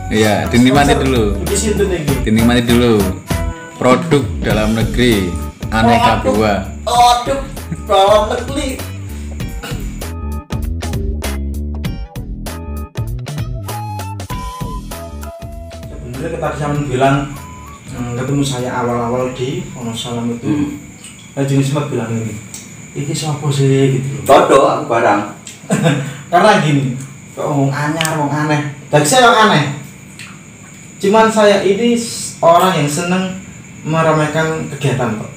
Iya, dinikmati dulu. Di situ nih. Dinikmati dulu. Produk dalam negeri aneka buah. Aduh, dalam negeri. Sebenarnya tadi saya bilang ketemu saya awal-awal di Wonosalam itu, jenis sempat bilang ini siapa sih gitu. Cocok aku barang. Karena gini, kok ngomong anyar, ngomong aneh. Bagi saya yang aneh. Cuman saya ini orang yang seneng meramaikan kegiatan kok.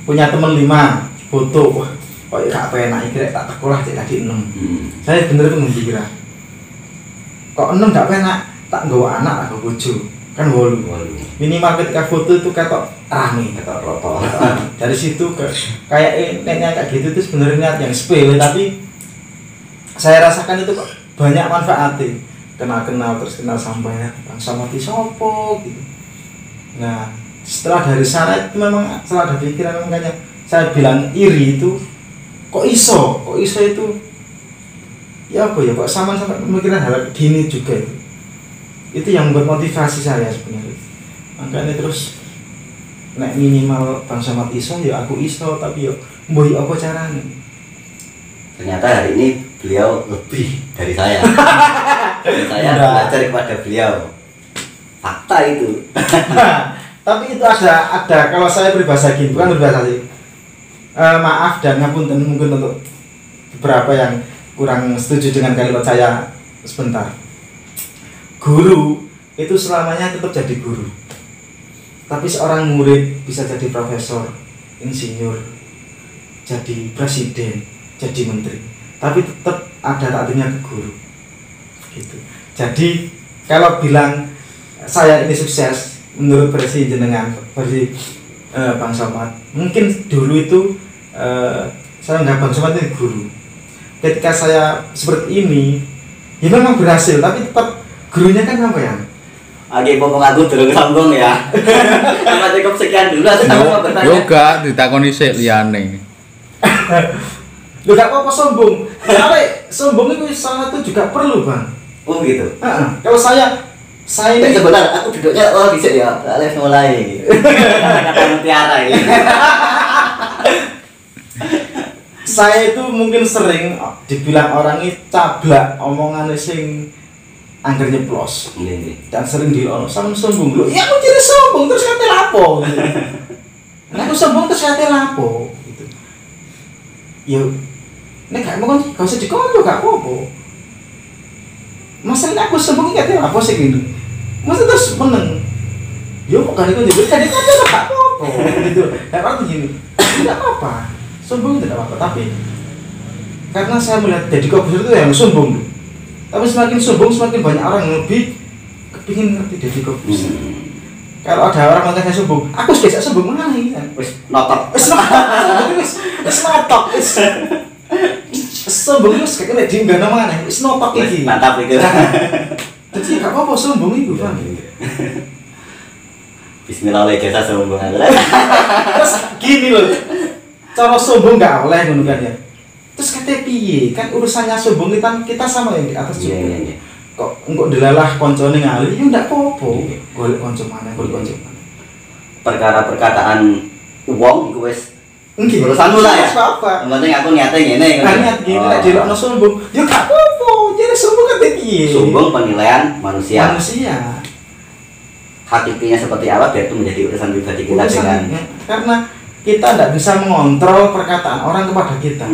Punya temen 5 foto, wah, kok gak penak iki tak tekolah cek tadi 6. Saya bener pengembira. Kok 6 gak penak, tak nggawa anak tak nggawa bojo. Kan 8. Minimal ketika foto itu ketok rame, ketok roto. Dari situ ke kayak netnya kayak gitu itu sebenarnya niat yang sepele, tapi saya rasakan itu kok banyak manfaatnya. Kenal terus kenal sampahnya, sama mati sopo gitu. Nah, setelah dari sana itu memang setelah ada pikiran makanya saya bilang iri itu kok iso itu ya apa ya kok sampai pemikiran hal gini juga itu yang membuat motivasi saya sebenarnya. Makanya terus nek minimal bang sama iso ya aku iso, tapi ya mboy apa caranya. Ternyata hari ini beliau lebih dari saya. Saya belajar kepada beliau. Fakta itu. Tapi itu ada kalau saya berbahasa gini, bukan berbahasa sih. Maaf dan ngapunten mungkin untuk beberapa yang kurang setuju dengan kalimat saya sebentar. Guru itu selamanya tetap jadi guru. Tapi seorang murid bisa jadi profesor, insinyur, jadi presiden, jadi menteri. Tapi tetap ada takdirnya ke guru. Gitu. Jadi kalau bilang saya ini sukses menurut versi jenengan, versi Bang Somad, mungkin dulu itu saya nggak Bang Somad itu guru. Ketika saya seperti ini, ya memang berhasil, tapi tetap gurunya kan apa ya? Oke, ngomong aku dulu sambung ya. Sama cukup sekian dulu atau mau bertanya? Yo gak ditakoni sik liyane. Lu gak apa-apa sombong. Soalnya sombong itu salah satu juga perlu, Bang. Oh gitu. Kalau saya ini sebentar, aku duduknya bisa ya. Alif mulai. Kata mutiara ini. Saya itu mungkin sering dibilang orang ini cablak omongannya sing angger nyeplos. Dan sering dilono sama sombong lho. Ya aku jadi sombong terus kate lapo gitu. Nah, aku sombong terus kate lapo gitu. Ya nek gak mau kan usah dikonco gak apa-apa. Masalah aku sombong kate lapo sih gitu. Masa terus meneng. Yo kok kan jadi gak apa-apa gitu. Kayak apa gini. Tidak apa-apa. Sombong tidak apa-apa, tapi karena saya melihat Deddy Corbuzier itu yang sombong. Tapi semakin sombong semakin banyak orang yang lebih kepingin ngerti Deddy Corbuzier. Kalau ada orang mengatakan saya sombong, aku sudah sombong mana ini? Wis notok. Wis notok. Sombong itu kayak di enggak mana? Wis notok ini. Mantap itu. Jadi nggak apa-apa sombong itu, Bang. Bismillah oleh jasa sombong. Terus gini loh, cara sombong nggak oleh ngono kan ya. Terus kata piye kan urusannya sombong kita sama yang di atas juga. Iya. Kok engko delalah koncone ngali yo ndak apa-apa. Golek kanca mana. Perkara perkataan wong iku wis nggih urusanmu lah ya. Apa? Yang penting aku niatnya ngene Niat gini nek dilokno sombong. Yo gak apa-apa. Jadi sombong kata piye? Sombong penilaian manusia. Hakikatnya seperti apa biar itu menjadi urusan pribadi kita dengan karena kita tidak bisa mengontrol perkataan orang kepada kita.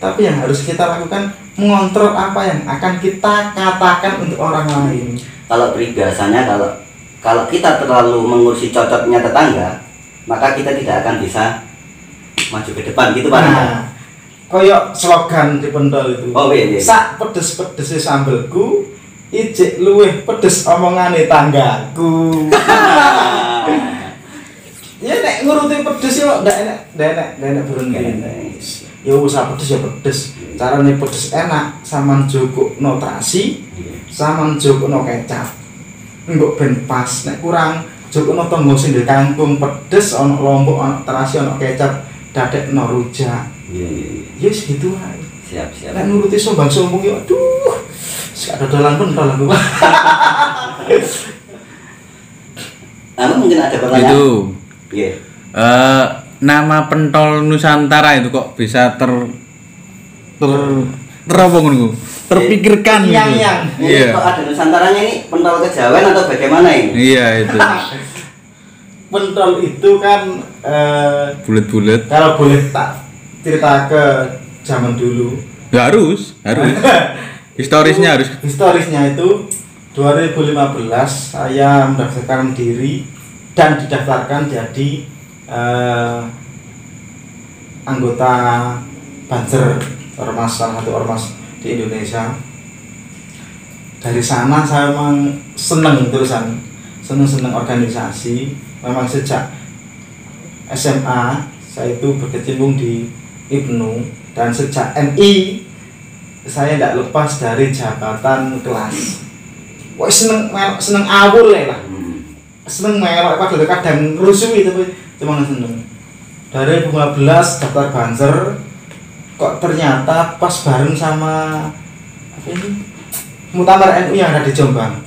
Tapi yang harus kita lakukan mengontrol apa yang akan kita katakan untuk orang lain. Kalau peribahasanya kalau kita terlalu mengurusi cocoknya tetangga, maka kita tidak akan bisa maju ke depan gitu Pak. Nah, koyok slogan di pentol itu. Oh iya. Sak pedes-pedese sambelku, ijek luweh pedes omongane tanggaku. Ya nek nguruti pedes yo ndak enak berhenti. Ya usah pedes ya pedes. Carane pedes enak, sampean jogokno terasi, sampean jogokno kecap. Engko ben pas, nek kurang jogokno tonggo sing di kangkung pedes ana lombok ana terasi ana kecap, dadekno rujak. Iya. Ya segitu ae. Siap. Nek nuruti sombong yo aduh. Gak dodolan pentol aku. Mungkin ada pertanyaan. Itu Iya. nama pentol Nusantara itu kok bisa apa ngono? Terpikirkan gitu. Yang. Ini kok ada Nusantaranya ini pentol kejawen atau bagaimana ini? Iya itu. Pentol itu kan Bulet-bulet. kalau boleh tak cerita ke zaman dulu. Ya harus. Historisnya harus. Historisnya itu 2015 saya mendaftarkan diri dan didaftarkan jadi anggota Banser, ormas, salah satu ormas di Indonesia. Dari sana saya memang seneng organisasi. Memang sejak SMA saya itu berkecimpung di IPNU, dan sejak MI saya tidak lepas dari jabatan kelas. Wah seneng awul ya lah, seneng melok padahal kadang rusuh itu, cuma seneng. Dari 2015 daftar Banser, kok ternyata pas bareng sama apa ini Muktamar NU yang ada di Jombang.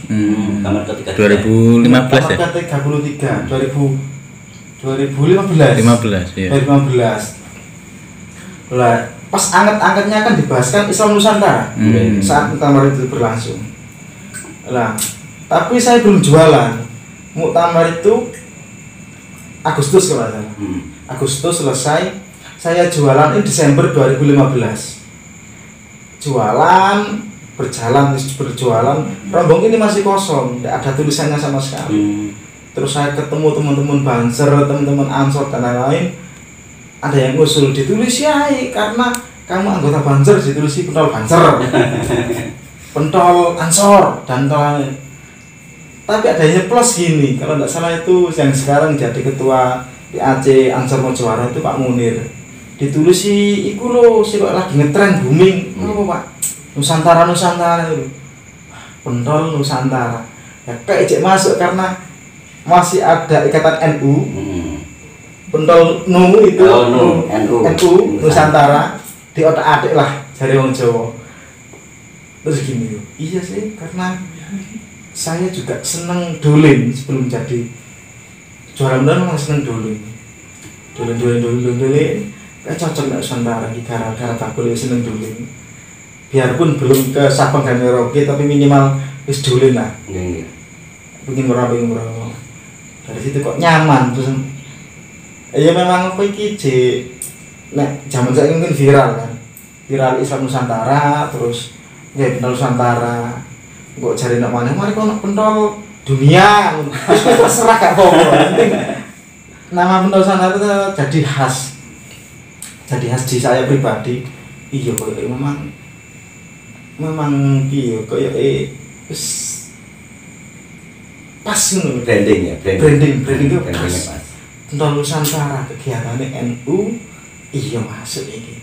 Kamar ketiga. 2015 ya. Kamar ke-33 2015. 15 ya. 2015. Lah, pas angkat-angkatnya kan dibahaskan Islam Nusantara saat muktamar itu berlangsung. Lah, tapi saya belum jualan. Muktamar itu Agustus kalau nggak salah. Agustus selesai. Saya jualan ini Desember 2015. Jualan, berjualan, rombong ini masih kosong, tidak ada tulisannya sama sekali. Terus saya ketemu teman-teman Banser, teman-teman Ansor dan lain-lain. Ada yang usul ditulis ya, karena kamu anggota Banser ditulis pentol Banser, pentol Ansor dan lain. Tapi adanya plus gini, kalau tidak salah itu yang sekarang jadi ketua PAC Ansor Mojowarno itu Pak Munir. Ditulis iku lho, sih lagi ngetren booming. Apa Pak? Nusantara itu. Pentol Nusantara. Ya kayak cek masuk karena masih ada ikatan NU. Pentol NU itu NU Nusantara di otak-atik lah dari wong Jawa. Terus gini, iya sih karena saya juga seneng dolin sebelum jadi jualan memang seneng dolin. Dolin. Kayak cocok nggak Nusantara di gara-gara bakul seneng dolin. Biarpun belum ke Sabang dan Merauke tapi minimal wis dolin lah. Pengen meraba. Dari situ kok nyaman terus. Ya memang apa iki nek zaman saya mungkin viral kan. Viral Islam Nusantara terus ya pentol Nusantara. Kok cari nak mana mari kok pentol dunia. Terus terserah gak apa-apa. Penting nama pentol Nusantara itu jadi khas. Jadi khas di saya pribadi. Iya kok memang iya kaya wis pas ngono Branding itu pas. pas. Pentol Nusantara kegiatannya NU iya masuk ini.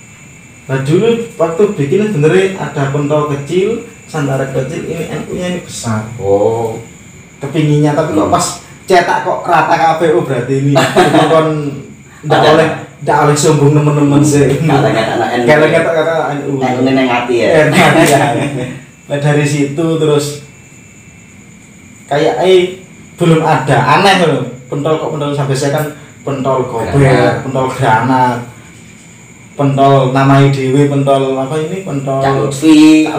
Nah dulu waktu bikin bener ada pentol kecil, Nusantara kecil, ini NU nya ini besar. Oh, Kepinginnya tapi kok pas cetak kok rata KPU berarti ini kon ndak oleh sombong teman-teman sih. Kata NU. NU neng hati ya. Nah dari situ terus kayak belum ada aneh loh. Pentol sampai saya kan pentol gober, pentol granat, pentol namai dewi, pentol apa ini pentol Cak Lutfi, Kak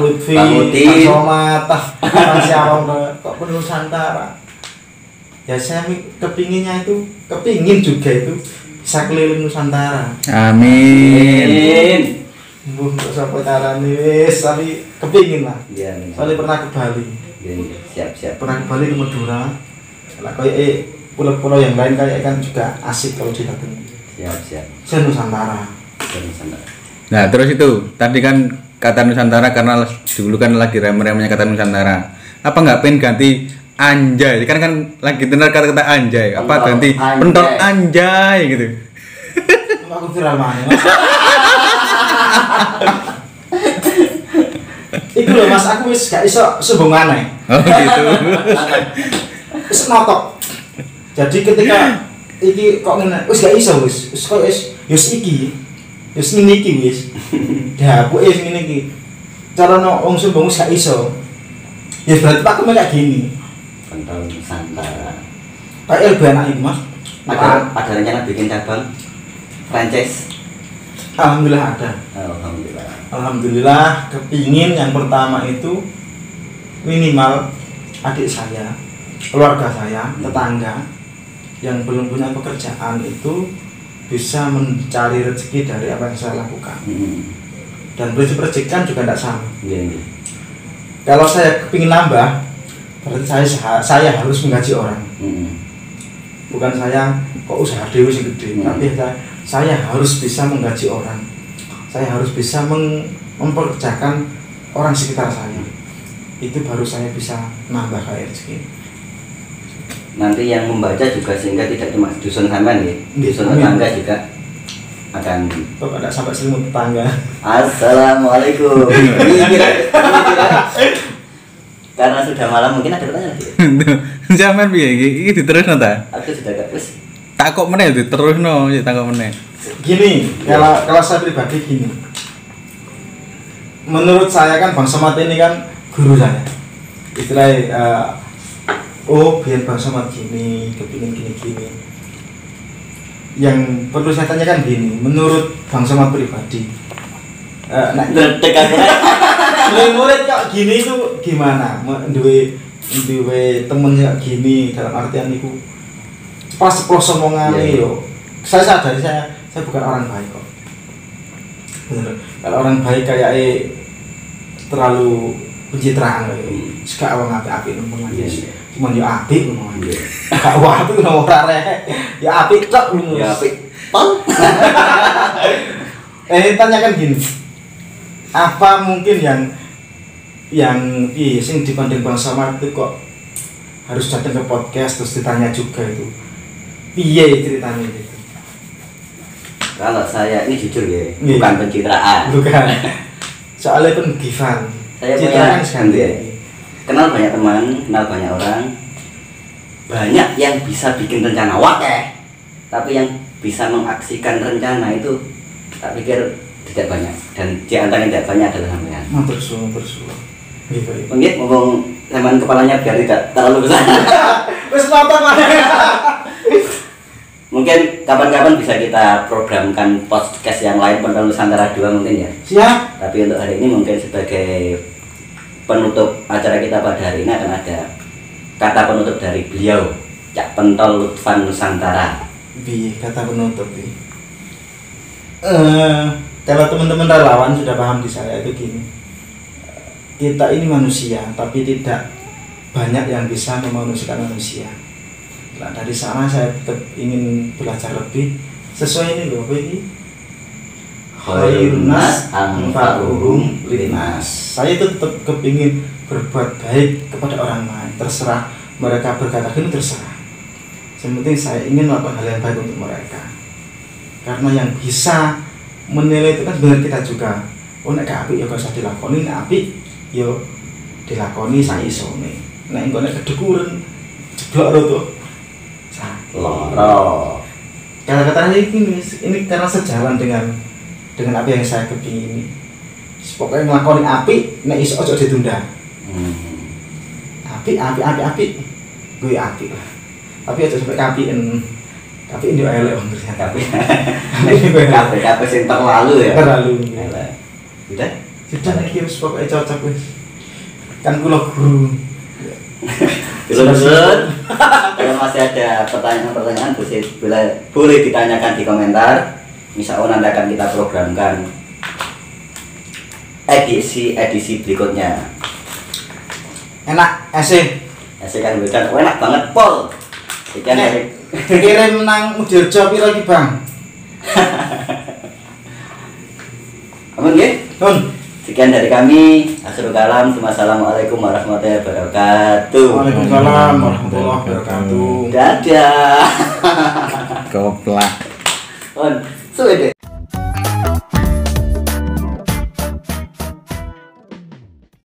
Somat, siapa kok pentol Nusantara. Ya saya kepingin juga itu bisa keliling Nusantara. Amin. Untuk sampai carane wis tapi kepingin lah. Iya. Soalnya pernah ke Bali. Iya, siap. Pernah ke Bali ke Madura. Lah kayak pulau-pulau yang lain kayak kan juga asik kalau didatengin. Siap. Saya Nusantara. Nah terus itu tadi kan kata Nusantara karena dulu kan lagi rame-ramenya kata Nusantara. Apa nggak pengen ganti anjay? Kan lagi dengar kata-kata anjay. Apa ganti pentol anjay gitu? Aku viral mana? Iku loh Mas, aku wis gak iso sombong maneh. Oh gitu. Wis notok. Jadi ketika iki kok ngene, wis gak iso wis kok wis iki. Wis ngene iki wis. Dapuke ngene iki. Cara wong sombong wis gak iso. Ya berarti Pak kayak gini. Pentol Nusantara. Kayak lebih enak itu Mas. Ada rencana bikin cabang franchise? Alhamdulillah ada. Alhamdulillah. Alhamdulillah kepingin yang pertama itu minimal adik saya, keluarga saya, tetangga yang belum punya pekerjaan itu bisa mencari rezeki dari apa yang saya lakukan. Dan prinsip rezeki kan juga tidak sama. Kalau saya kepingin nambah, berarti saya harus menggaji orang. Bukan saya kok usaha dewi segede, tapi saya harus bisa menggaji orang. Saya harus bisa mempekerjakan orang sekitar saya. Itu baru saya bisa nambah kayak rezeki. Nanti yang membaca juga sehingga tidak cuma dusun sampean ya, dusun tetangga juga akan. Kok ada sampai selimut tetangga. Assalamualaikum. Ini kira. Karena sudah malam mungkin ada pertanyaan lagi. Sampean piye iki diterusno ta? Aku sudah gak wis. Tak kok meneh diterusno, ya tak kok meneh. Gini, kalau saya pribadi gini. Menurut saya kan Bang Somad ini kan guru saya. Istilahnya biar Bang Somad gini, kepingin gini. Yang perlu saya tanyakan gini, menurut Bang Somad pribadi, murid kok gini itu gimana? Duwe temen kayak gini dalam artian itu pas seplos omongane yo. Saya sadar saya bukan orang baik kok. Bener. Kalau orang baik kayak terlalu pencitraan kayak suka awang apik-apik ngomong aja. Cuman yo apik ngomong aja. Gak apik ngomong ora rek. Ya apik cok ngono. Ya apik. Pon. Tanyakan gini. Apa mungkin yang sing dibanding Bang Somad itu kok harus datang ke podcast terus ditanya juga itu piye ceritanya itu? Kalau saya ini jujur ya, bukan pencitraan. Bukan. Soalnya penggivan. Saya punya kenal banyak teman, kenal banyak orang. Banyak yang bisa bikin rencana tapi yang bisa mengaksikan rencana itu tak pikir tidak banyak, dan di antara yang tidak banyak adalah sampean. Terus. Mungkin ngomong zaman kepalanya biar tidak terlalu besar. Wes apa Pak? Mungkin kapan-kapan bisa kita programkan podcast yang lain Pentol Nusantara 2 mungkin ya. Siap. Tapi untuk hari ini mungkin sebagai penutup acara kita pada hari ini akan ada kata penutup dari beliau, Cak Pentol Lutfan Nusantara. Kata penutup nih. Kalau teman-teman relawan sudah paham di saya itu gini. Kita ini manusia, tapi tidak banyak yang bisa memanusiakan manusia. Nah, dari sana saya tetap ingin belajar lebih sesuai ini loh, ini khairun nas anfa'uhum linnas. Saya itu tetap kepingin berbuat baik kepada orang lain. Terserah mereka berkata gini, terserah. Yang penting saya ingin melakukan hal yang baik untuk mereka. Karena yang bisa menilai itu kan sebenarnya kita juga. Nek gak apik ya gak usah dilakoni, nek apik yo dilakoni saisone. Nek engko nek kedukuran jeblok ro tuh. Loro. Kata-kata ini karena sejalan dengan apa yang saya kepingin. Pokoknya nglakoni apik, nek iso aja ditunda. Apik. Gue apik lah. Tapi aja sampai kapiin. Kapiin yo elek wong ternyata. Kape sing terlalu ya. Terlalu. Sudah nek iki wis pokoke cocok wis. Kan kula guru. Kalau masih ada pertanyaan-pertanyaan boleh ditanyakan di komentar. Insya Allah nanti akan kita programkan edisi berikutnya. Enak, esek kan bukan enak banget pol. Ikan dari kirim nang Mudirjo piro iki, Bang? Amun nggih? Sekian dari kami. Akhirul kalam. Assalamualaikum warahmatullahi wabarakatuh. Waalaikumsalam warahmatullahi wabarakatuh. Dadah. Goblok. Suwe deh.